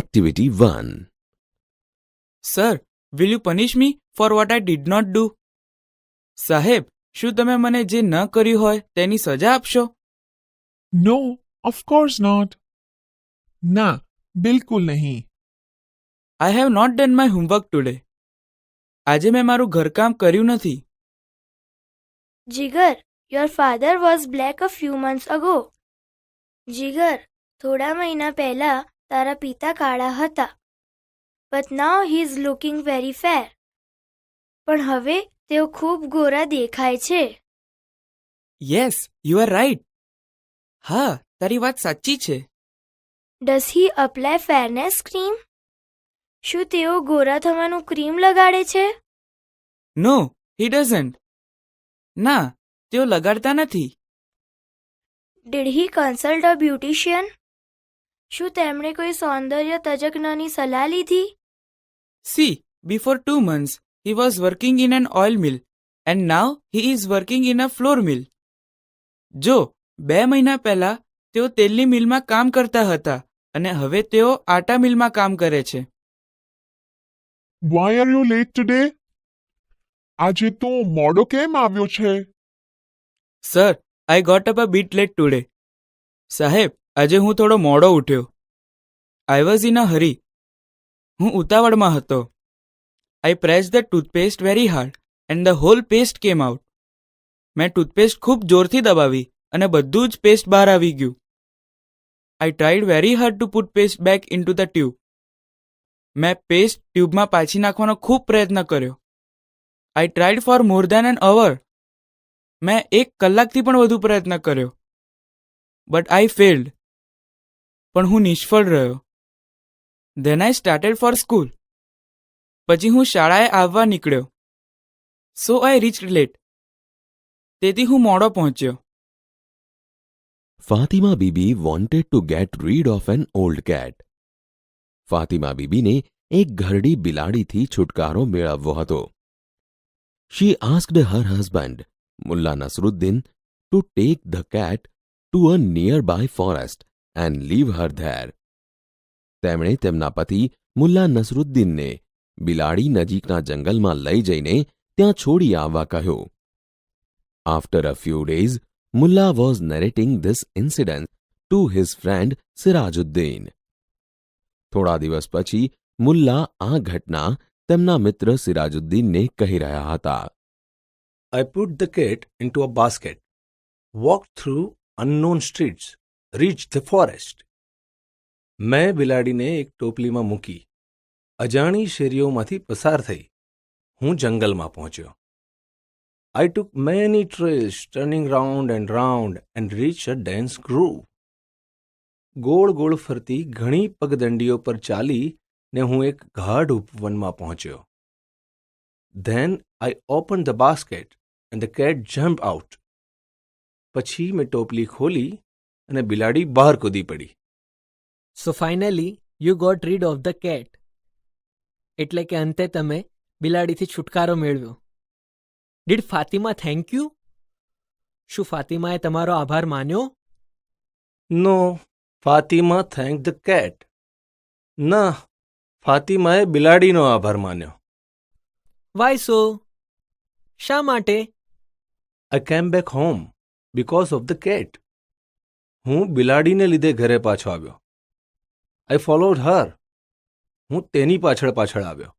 Activity 1. Sir, will you punish me for what I did not do? સાહેબ, શું તમે મને જે ન કર્યું હોય તેની સજા આપશો? No, of course not. ના, બિલકુલ નહીં. I have not done my homework today. આજે મેં મારું ઘરકામ કર્યું નથી. Jigar, your father was black a few months ago. Jigar, થોડા મહિના પહેલા તારા પિતા કાળા હતા. But now he is looking very fair. પણ હવે તેઓ ખૂબ ગોરા દેખાય છે. Yes, you are right. હા, તારી વાત સાચી છે. Does he apply fairness cream? શું તેઓ ગોરા થવાનું ક્રીમ લગાડે છે? No, he doesn't. ના, તેઓ લગાડતા નથી. Did he consult a beautician? શું તેમણે કોઈ સૌંદર્ય તજજ્ઞની સલાહ લીધી? See, before 2 months, he was working in an oil mill and now he is working in a flour mill. જો, 2 મહિના પહેલા તેઓ તેલની મિલમાં કામ કરતા હતા અને હવે તેઓ આટા મિલમાં કામ કરે છે. Why are you late today? આજે તું મોડો કેમ આવ્યો છે? Sir, I got up a bit late today. સાહેબ, આજે હું થોડો મોડો ઉઠ્યો. I was in a hurry. હું ઉતાવળમાં હતો. I pressed the toothpaste very hard and the whole paste came out. મેં ટૂથપેસ્ટ ખૂબ જોરથી દબાવી અને બધું જ પેસ્ટ બહાર આવી ગયું. I tried very hard to put paste back into the tube. મેં પેસ્ટ ટ્યુબમાં પાછી નાખવાનો ખૂબ પ્રયત્ન કર્યો. I tried for more than an hour. મેં 1 કલાકથી પણ વધુ પ્રયત્ન કર્યો. But I failed. પણ હું નિષ્ફળ રહ્યો. Then I started for school. પછી હું શાળાએ આવવા નીકળ્યો. So I reached late. તેથી હું મોડો પહોંચ્યો. Fatima Bibi wanted to get rid of an old cat. Fatima બીબીને એક ઘરડી બિલાડીથી છુટકારો મેળવવો હતો. She asked her husband, Mullah Nasruddin, to take the cat to a nearby forest and leave her there. તેમણે તેમના પતિ મુલ્લા નસરુદ્દીનને બિલાડી નજીકના જંગલમાં લઈ જઈને ત્યાં છોડી આવવા કહ્યું. After a few days, Mullah was narrating this incident to his friend Sirajuddin. થોડા દિવસ પછી મુલ્લા આ ઘટના તેમના મિત્ર સિરાજુદ્દીનને કહી રહ્યા હતા. I put the cat into a basket, walked through unknown streets, reached the forest. મેં બિલાડીને એક ટોપલીમાં મૂકી, અજાણી શેરીઓમાંથી પસાર થઈ, હું જંગલમાં પહોંચ્યો. I took many trails, turning round and reached a dense grove. ગોળ ગોળ ફરતી ઘણી પગદંડીઓ પર ચાલી ને હું એક ગાઢ ઉપવનમાં પહોંચ્યો. Then I opened the basket and the cat jumped out. પછી મેં ટોપલી ખોલી અને બિલાડી બહાર કૂદી પડી. So finally, you got rid of the cat. એટલે કે અંતે તમે બિલાડીથી છુટકારો મેળવ્યો. Did Fatima thank you? શું ફાતિમાએ તમારો આભાર માન્યો? No, Fatima thanked the cat. ના, ફાતિમાએ બિલાડીનો આભાર માન્યો. Why so? શા માટે? I came back home because of the cat. હું બિલાડીને લીધે ઘરે પાછો આવ્યો. I followed her. હું તેની પાછળ આવ્યો.